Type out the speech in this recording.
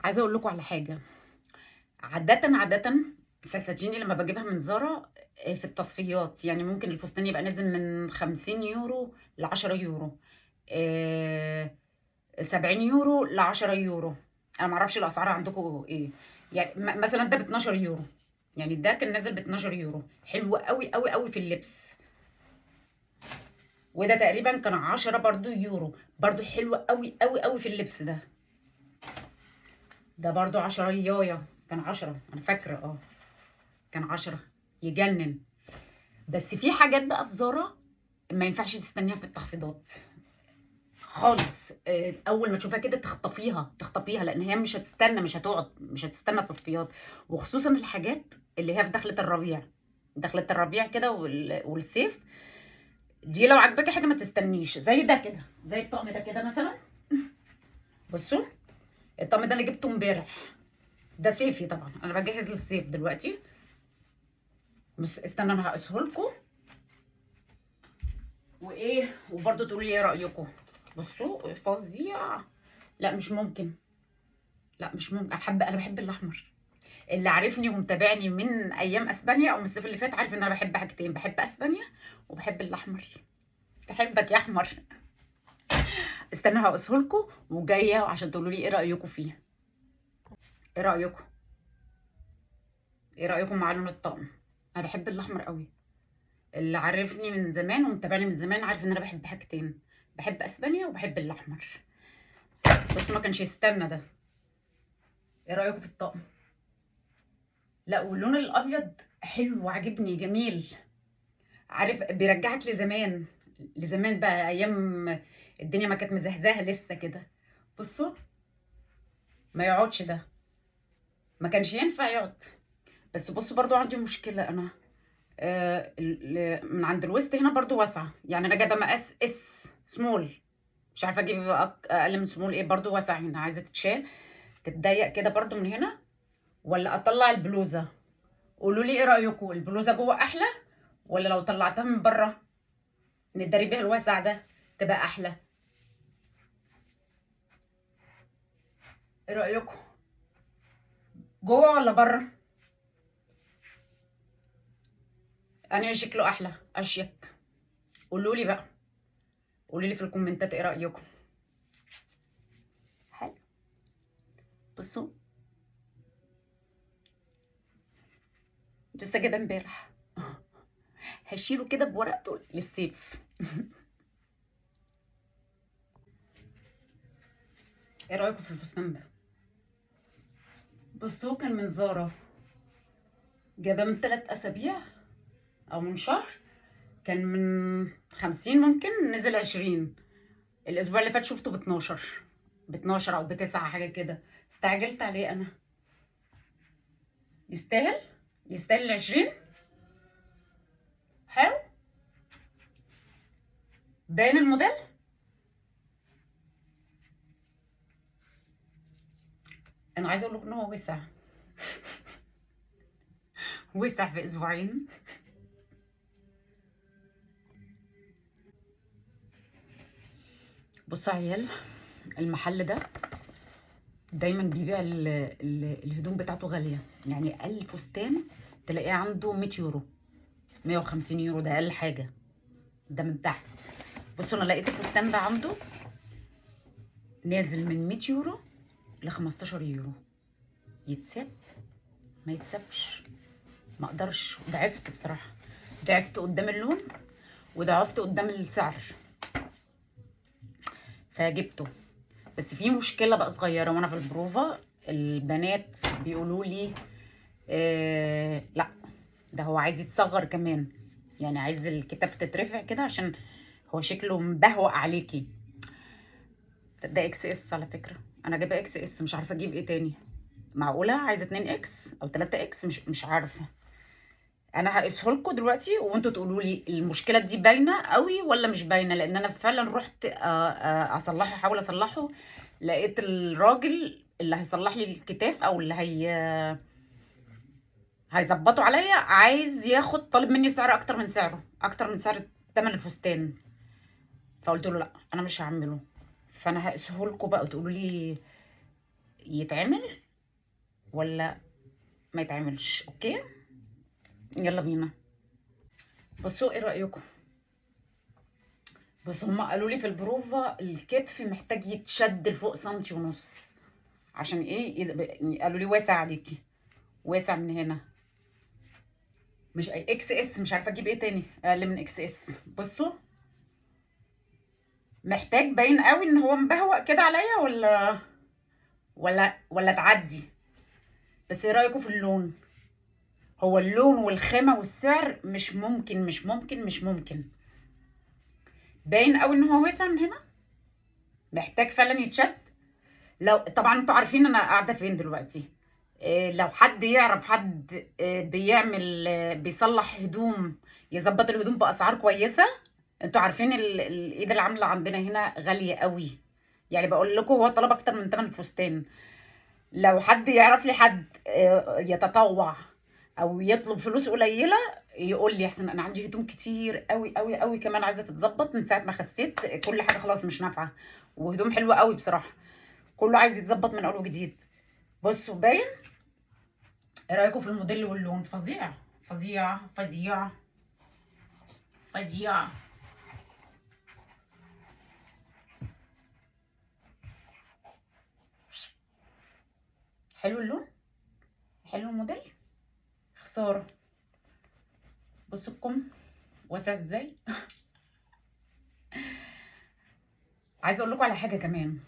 عايزه اقول لكم على حاجه. عاده فساتيني لما بجيبها من زارا، في التصفيات يعني ممكن الفستان يبقى نازل من 50 يورو ل 10 يورو، آه، 70 يورو ل 10 يورو. انا ما اعرفش الاسعار عندكم ايه. يعني مثلا ده ب 12 يورو، يعني ده كان نازل ب 12 يورو، حلو قوي قوي قوي في اللبس. وده تقريبا كان 10 برضو يورو، برضو حلو قوي قوي قوي في اللبس ده. ده برضو 10 يايا، كان 10 انا فاكره كان 10. يجنن. بس في حاجات بقى في زارا ما ينفعش تستنيها في التخفيضات خالص. اول ما تشوفها كده تخطفيها تخطفيها، لان هي مش هتستنى، مش هتقعد، مش هتستنى التصفيات. وخصوصا الحاجات اللي هي في دخلة الربيع، دخلة الربيع كده والصيف. دي لو عجباكي حاجه ما تستنيش، زي ده كده، زي الطقم ده كده مثلا. بصوا، الطقم ده انا جبته امبارح. ده صيفي طبعا، انا بجهز للصيف دلوقتي. بس استنى انا هقصه لكم وايه، وبرضه تقولوا لي ايه رايكم. بصوا فظيع. لا مش ممكن، لا مش ممكن. انا بحب الاحمر. اللي عارفني ومتابعني من ايام اسبانيا او من الصيف اللي فات عارف ان انا بحب حاجتين، بحب اسبانيا وبحب الاحمر. تحبك يا احمر. استنى هقصه لكم وجايه عشان تقولوا لي ايه رايكم فيه. ايه رايكم؟ ايه رايكم مع لون الطقم؟ انا بحب الاحمر قوي. اللي عارفني من زمان ومتابعني من زمان عارف ان انا بحب حاجتين، بحب اسبانيا وبحب الاحمر. بس ما كانش يستنى ده. ايه رايكم في الطقم؟ لا واللون الابيض حلو وعجبني جميل. عارف بيرجعك لزمان، لزمان بقى ايام الدنيا ما كانت مزهزهه لسه كده. بصوا، ما يقعدش ده، ما كانش ينفع يقعد. بس بصوا برضو عندي مشكله انا. من عند الوسط هنا برضو واسعه، يعني انا جايبه مقاس اس سمول. مش عارفه اجيب اقل من سمول ايه، برضو واسع هنا، عايزه تتشال تتضيق كده برضو من هنا. ولا اطلع البلوزه؟ قولوا لي ايه رايكم، البلوزه جوه احلى ولا لو طلعتها من بره نداري بيها الواسع ده تبقى احلى؟ ايه رايكم، جوه ولا بره؟ انا شكله احلى اشيك. قولوا لي بقى، قولوا لي في الكومنتات ايه رايكم. حلو. بصوا، لسه جايبه امبارح. هشيله كده بورقته للصيف. ايه رايكم في الفستان ده؟ بصوا كان من زارا، جايباه من 3 اسابيع او من شهر. كان من 50 ممكن نزل 20. الاسبوع اللي فات شفته ب 12، ب 12 او ب9 حاجه كده. استعجلت عليه انا. يستاهل، يستاهل ال 20. حلو. باين الموديل. انا عايزه اقول لكم ان هو وسع. وسع في اسبوعين. بصوا يا عيال، المحل ده دايما بيبيع الهدوم بتاعته غاليه. يعني اقل فستان تلاقيه عنده 100 يورو، 150 يورو، ده اقل حاجه. ده من تحت. بصوا انا لقيت الفستان ده عنده نازل من 100 يورو ل 15 يورو. يتساب؟ ما يتسابش. ما اقدرش، ضعفت بصراحه. ضعفت قدام اللون وضعفت قدام السعر، فجبته. بس في مشكله بقى صغيره وانا في البروفا. البنات بيقولوا لي لا، ده هو عايز يتصغر كمان. يعني عايز الكتاف تترفع كده عشان هو شكله مبهوأ عليكي. ده اكس اس على فكره. انا جايبه اكس اس، مش عارفه اجيب ايه تاني. معقوله عايزه 2 اكس او 3 اكس؟ مش عارفه. انا هقيسه لكم دلوقتي وانتوا تقولوا لي المشكله دي باينه قوي ولا مش باينه، لان انا فعلا رحت اصلحه، احاول اصلحه. لقيت الراجل اللي هيصلح لي الكتاف او اللي هيظبطه عليا عايز ياخد، طالب مني سعر اكتر من سعره، اكتر من سعر ثمن الفستان. فقلت له لا انا مش هعمله. فانا هقيسه لكم بقى وتقولوا لي يتعمل ولا ما يتعملش؟ اوكي، يلا بينا. بصوا ايه رأيكم؟ بس هما قالوا لي في البروفا الكتف محتاج يتشد لفوق سنتي ونص. عشان ايه؟ قالوا لي واسع عليكي، واسع من هنا. مش اي اكس اس، مش عارفه اجيب ايه تاني اقل من اكس اس. بصوا، محتاج باين قوي ان هو مبهوأ كده عليا، ولا تعدي. بس ايه رأيكم في اللون؟ هو اللون والخامة والسعر مش ممكن مش ممكن مش ممكن. باين قوي ان هو واسع من هنا، محتاج فعلا يتشد. لو طبعا انتوا عارفين انا قاعده فين دلوقتي. لو حد يعرف حد بيعمل بيصلح هدوم، يظبط الهدوم باسعار كويسه. انتوا عارفين الايد العامله عندنا هنا غاليه قوي. يعني بقول لكم هو طلب اكتر من ثمن الفستان. لو حد يعرف لي حد يتطوع او يطلب فلوس قليله، يقول لي احسن. انا عندي هدوم كتير قوي قوي قوي كمان عايزه تتظبط من ساعه ما خسيت، كل حاجه خلاص مش نافعه. وهدوم حلوه قوي بصراحه، كله عايز يتظبط من اول وجديد. بصوا باين. ايه رايكم في الموديل واللون؟ فظيع فظيع فظيع فظيع. حلو اللون، حلو الموديل. خساره. بصوا الكم واسع ازاي. عايزه اقول لكم على حاجه كمان.